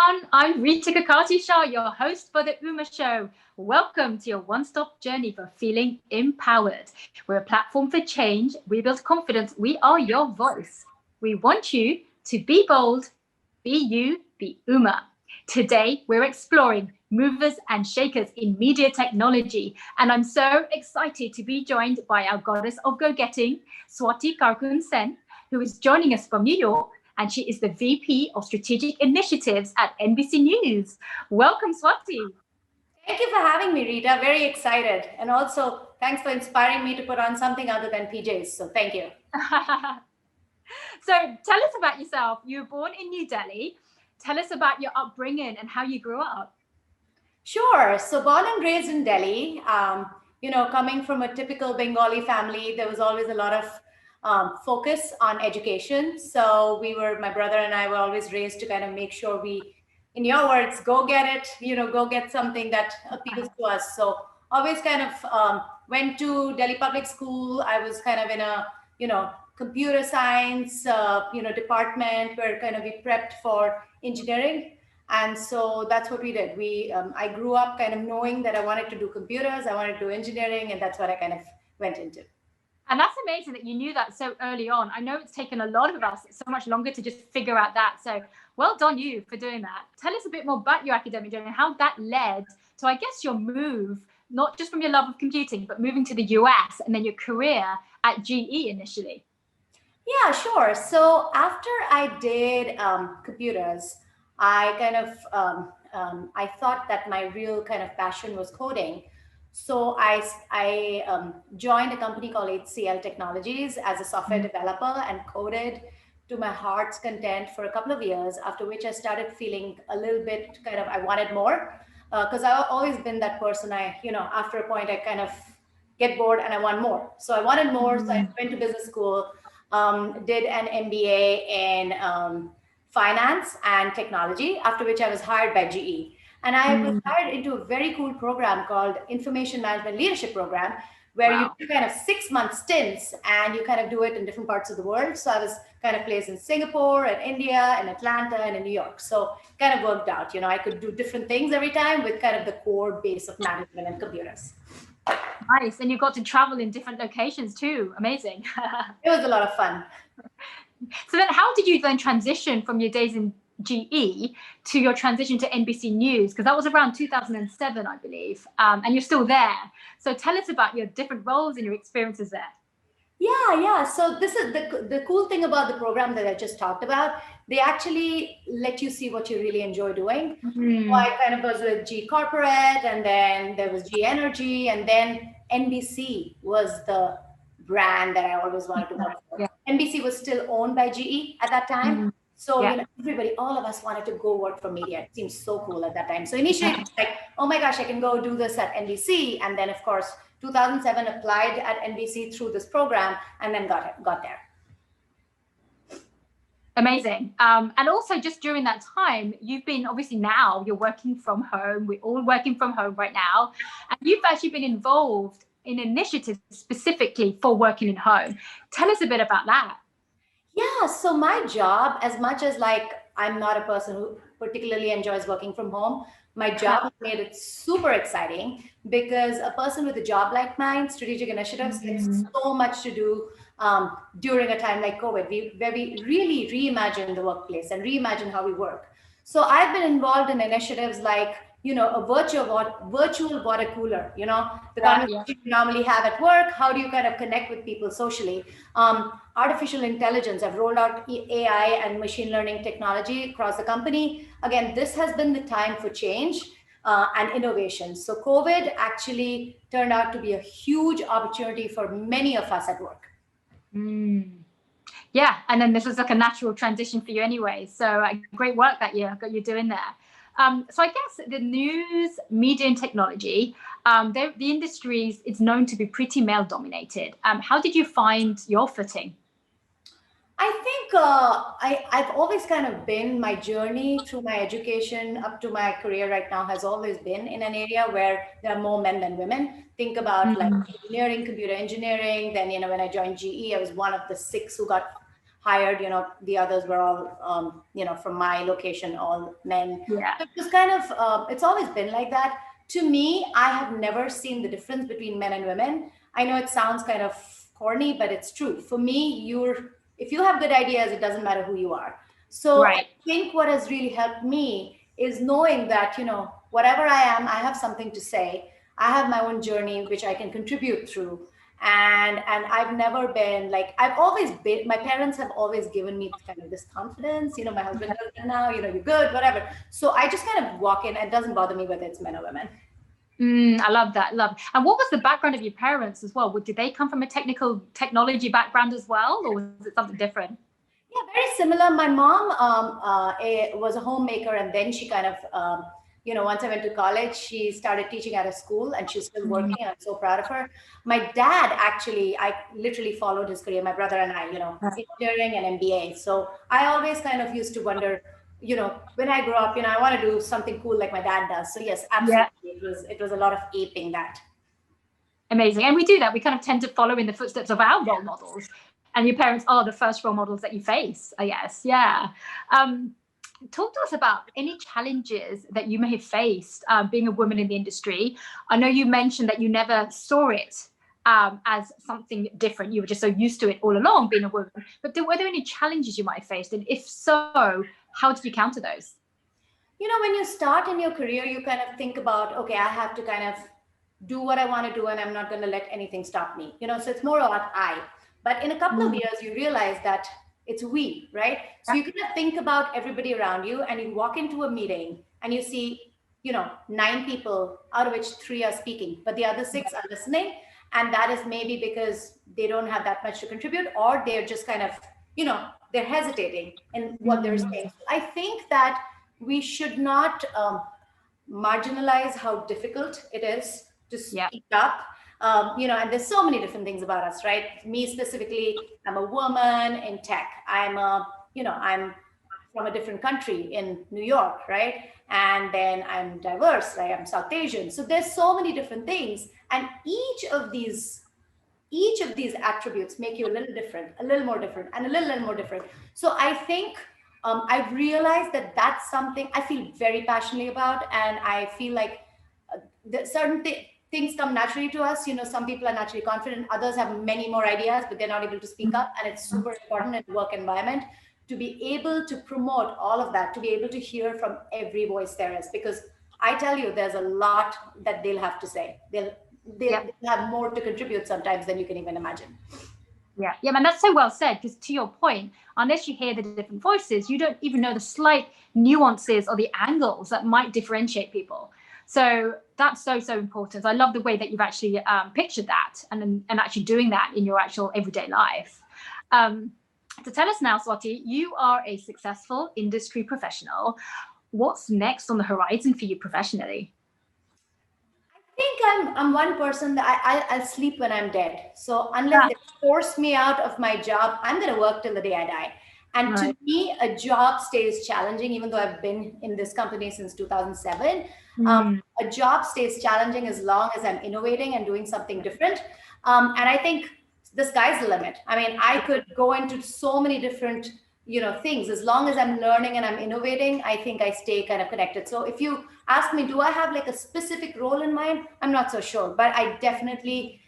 everyone. I'm Rita Kakati-Shah, your host for the Uma Show. Welcome to your one-stop journey for feeling empowered. We're a platform for change. We build confidence. We are your voice. We want you to be bold, be you, be Uma. Today, we're exploring movers and shakers in media technology. And I'm so excited to be joined by our goddess of go-getting, Swati Karkun Sen, who is joining us from New York. And she is the VP of Strategic Initiatives at NBC News. Welcome, Swati. Thank you for having me, Rita. Very excited. And also, thanks for inspiring me to put on something other than PJs. So thank you. So tell us about yourself. You were born in New Delhi. Tell us about your upbringing and how you grew up. Sure. So born and raised in Delhi, coming from a typical Bengali family, there was always a lot of focus on education. So my brother and I were always raised to kind of make sure we, in your words, go get it, go get something that appeals to us. So always kind of went to Delhi Public School. I was kind of in a, computer science, department where kind of we prepped for engineering. And so that's what we did. I grew up kind of knowing that I wanted to do computers, I wanted to do engineering, and that's what I kind of went into. And that's amazing that you knew that so early on. I know it's taken a lot of us so much longer to just figure out that. So well done you for doing that. Tell us a bit more about your academic journey and how that led to, I guess, your move, not just from your love of computing, but moving to the US and then your career at GE initially. Yeah, sure. So after I did computers, I kind of, I thought that my real kind of passion was coding. So I joined a company called HCL Technologies as a software developer and coded to my heart's content for a couple of years, after which I started feeling a little bit kind of, I wanted more, because I've always been that person. After a point, I kind of get bored and I want more. So I wanted more. So I went to business school, did an MBA in finance and technology, after which I was hired by GE. And I was hired into a very cool program called Information Management Leadership Program, where you do kind of 6-month stints and you kind of do it in different parts of the world. So I was kind of placed in Singapore and India and Atlanta and in New York. So kind of worked out, I could do different things every time with kind of the core base of management and computers. Nice. And you got to travel in different locations too. Amazing. It was a lot of fun. So then how did you then transition from your days in GE to your transition to NBC News? Because that was around 2007, I believe. And you're still there. So tell us about your different roles and your experiences there. Yeah. So this is the cool thing about the program that I just talked about. They actually let you see what you really enjoy doing. So I kind of was with G Corporate, and then there was G Energy, and then NBC was the brand that I always wanted to work for. Yeah. NBC was still owned by GE at that time. So everybody, all of us wanted to go work for media. It seemed so cool at that time. So initially it was like, oh my gosh, I can go do this at NBC. And then of course, 2007 applied at NBC through this program and then got there. Amazing. And also just during that time, you've been, obviously now you're working from home. We're all working from home right now. And you've actually been involved in initiatives specifically for working at home. Tell us a bit about that. Yeah, so my job, as much as like I'm not a person who particularly enjoys working from home, my job made it super exciting because a person with a job like mine, strategic initiatives, gets so much to do during a time like COVID, where we really reimagine the workplace and reimagine how we work. So I've been involved in initiatives like, a virtual water cooler, the conversation you normally have at work. How do you kind of connect with people socially? Artificial intelligence. I've rolled out AI and machine learning technology across the company. Again, this has been the time for change and innovation. So COVID actually turned out to be a huge opportunity for many of us at work. Yeah, and then this was like a natural transition for you anyway. So great work that you're doing there. So I guess the news, media and technology, the industry is known to be pretty male dominated. How did you find your footing? I think I've always kind of been, my journey through my education up to my career right now has always been in an area where there are more men than women. Think about like engineering, computer engineering. Then, when I joined GE, I was one of the 6 who got hired, the others were all, from my location, all men. Yeah. So it was kind of, it's always been like that. To me, I have never seen the difference between men and women. I know it sounds kind of corny, but it's true. For me, if you have good ideas, it doesn't matter who you are. So I Right. think what has really helped me is knowing that, whatever I am, I have something to say. I have my own journey, which I can contribute through. And I've never been like, I've always been, my parents have always given me kind of this confidence, my husband does it now, you're good, whatever. So I just kind of walk in. It doesn't bother me whether it's men or women. I love that. And what was the background of your parents as well? Did they come from a technology background as well, or was it something different? Yeah, very similar. My mom was a homemaker, and then she kind of, once I went to college, she started teaching at a school, and she's still working, and I'm so proud of her. My dad, actually, I literally followed his career, my brother and I, engineering and MBA. So I always kind of used to wonder, when I grow up, I want to do something cool like my dad does. So yes, absolutely. Yeah. It was a lot of aping that. Amazing. And we do that. We kind of tend to follow in the footsteps of our role models. And your parents are the first role models that you face, I guess. Yeah. Talk to us about any challenges that you may have faced being a woman in the industry. I know you mentioned that you never saw it as something different. You were just so used to it all along, being a woman. But were there any challenges you might have faced? And if so, how did you counter those? When you start in your career, you kind of think about, okay, I have to kind of do what I want to do, and I'm not going to let anything stop me. So it's more about I. But in a couple of years, you realize that it's we, right? So you kind of think about everybody around you, and you walk into a meeting and you see, 9 people, out of which 3 are speaking, but the other 6 are listening. And that is maybe because they don't have that much to contribute, or they're just kind of, they're hesitating in what they're saying. So I think that we should not marginalize how difficult it is to speak up. And there's so many different things about us, right? Me specifically, I'm a woman in tech. I'm from a different country in New York, right? And then I'm diverse, right? I'm South Asian. So there's so many different things. And each of these attributes make you a little different, a little more different, and a little more different. So I think I've realized that that's something I feel very passionately about. And I feel like certain things come naturally to us. Some people are naturally confident, others have many more ideas, but they're not able to speak up. And it's super important in the work environment to be able to promote all of that, to be able to hear from every voice there is, because I tell you, there's a lot that they'll have to say. They'll have more to contribute sometimes than you can even imagine. Yeah, man, that's so well said, because to your point, unless you hear the different voices, you don't even know the slight nuances or the angles that might differentiate people. So that's so important. I love the way that you've actually pictured that and actually doing that in your actual everyday life. To tell us now, Swati, you are a successful industry professional. What's next on the horizon for you professionally? I think I'm one person that I'll sleep when I'm dead. So unless they force me out of my job, I'm going to work till the day I die. And to me, a job stays challenging, even though I've been in this company since 2007. A job stays challenging as long as I'm innovating and doing something different. And I think the sky's the limit. I mean, I could go into so many different things. As long as I'm learning and I'm innovating, I think I stay kind of connected. So if you ask me, do I have like a specific role in mind? I'm not so sure, but I definitely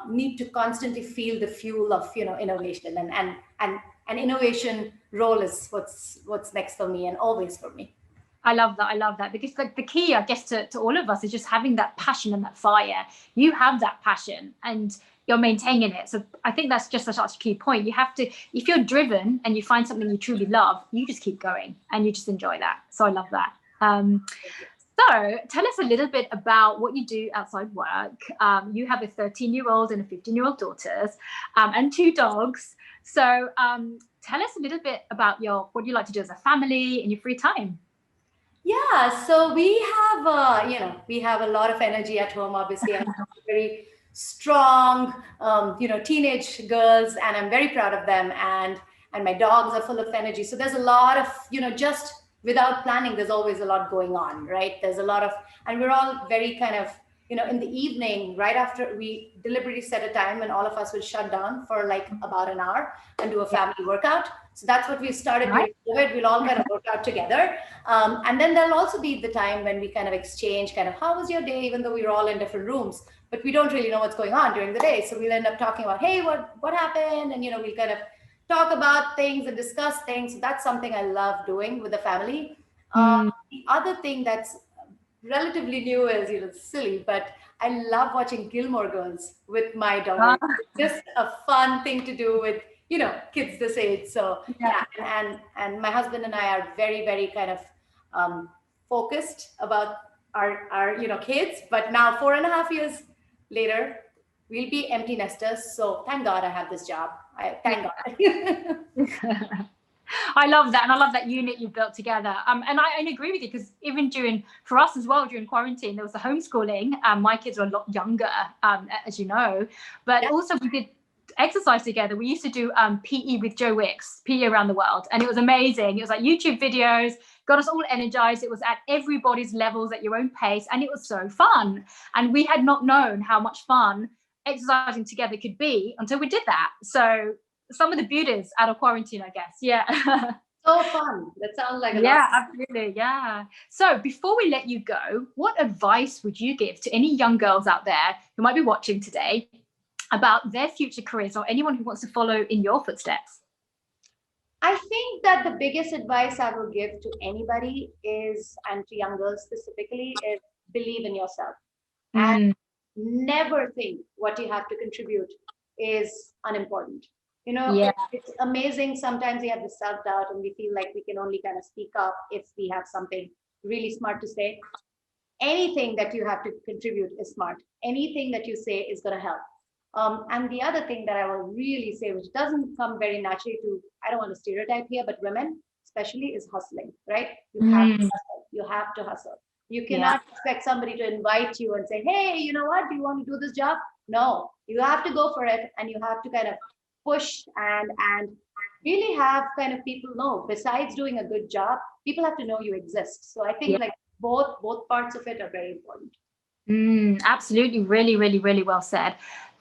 need to constantly feel the fuel of innovation, and innovation role is what's next for me and always for me. I love that, because the key, I guess, to all of us is just having that passion and that fire. You have that passion and you're maintaining it. So I think that's just such a key point. You have to, if you're driven and you find something you truly love, you just keep going and you just enjoy that. So I love that. So tell us a little bit about what you do outside work. You have a 13-year-old and a 15-year-old daughters, and 2 dogs. So tell us a little bit about what you like to do as a family in your free time. Yeah, so we have we have a lot of energy at home. Obviously, I'm very strong, teenage girls, and I'm very proud of them. And my dogs are full of energy. So there's a lot of just without planning, there's always a lot going on, right? There's a lot of, and we're all very kind of in the evening, right after we deliberately set a time when all of us will shut down for like about an hour and do a family workout. So that's what we started during COVID. We'll all kind of work out together. And then there'll also be the time when we kind of exchange kind of, how was your day, even though we were all in different rooms, but we don't really know what's going on during the day. So we'll end up talking about, hey, what happened? And, we'll kind of talk about things and discuss things. So that's something I love doing with the family. The other thing that's relatively new is, silly, but I love watching Gilmore Girls with my daughter. Just a fun thing to do with, kids this age. So yeah, and my husband and I are very, very kind of focused about our kids. But now 4.5 years later, we'll be empty nesters. So thank God I have this job. Thank God. I love that. And I love that unit you've built together. And I agree with you, because even for us as well, during quarantine, there was the homeschooling. My kids were a lot younger, as you know, but also we did exercise together. We used to do PE with Joe Wicks, PE around the world. And it was amazing. It was like YouTube videos, got us all energized. It was at everybody's levels at your own pace. And it was so fun. And we had not known how much fun exercising together could be until we did that. So some of the beauties out of quarantine, I guess. Yeah. So fun. That sounds like absolutely. Yeah. So before we let you go, what advice would you give to any young girls out there who might be watching today about their future careers, or anyone who wants to follow in your footsteps? I think that the biggest advice I will give to anybody is, and to young girls specifically, is believe in yourself. And never think what you have to contribute is unimportant. It's amazing. Sometimes we have the self-doubt and we feel like we can only kind of speak up if we have something really smart to say. Anything that you have to contribute is smart. Anything that you say is going to help. And the other thing that I will really say, which doesn't come very naturally to, I don't want to stereotype here, but women especially, is hustling, right? You have to hustle. You have to hustle. You cannot expect somebody to invite you and say, hey, you know what? Do you want to do this job? No, you have to go for it. And you have to kind of push and really have kind of people know, besides doing a good job, people have to know you exist. So I think like both parts of it are very important. Absolutely. Really, really, really well said.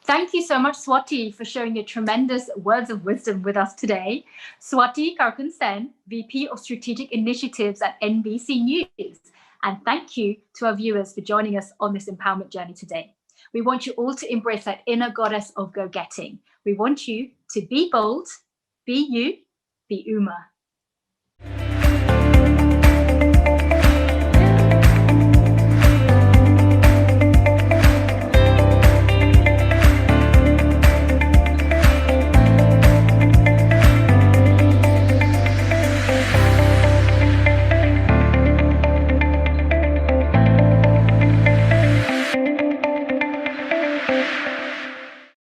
Thank you so much, Swati, for sharing your tremendous words of wisdom with us today. Swati Karkun Sen, VP of Strategic Initiatives at NBC News. And thank you to our viewers for joining us on this empowerment journey today. We want you all to embrace that inner goddess of go-getting. We want you to be bold, be you, be Uma.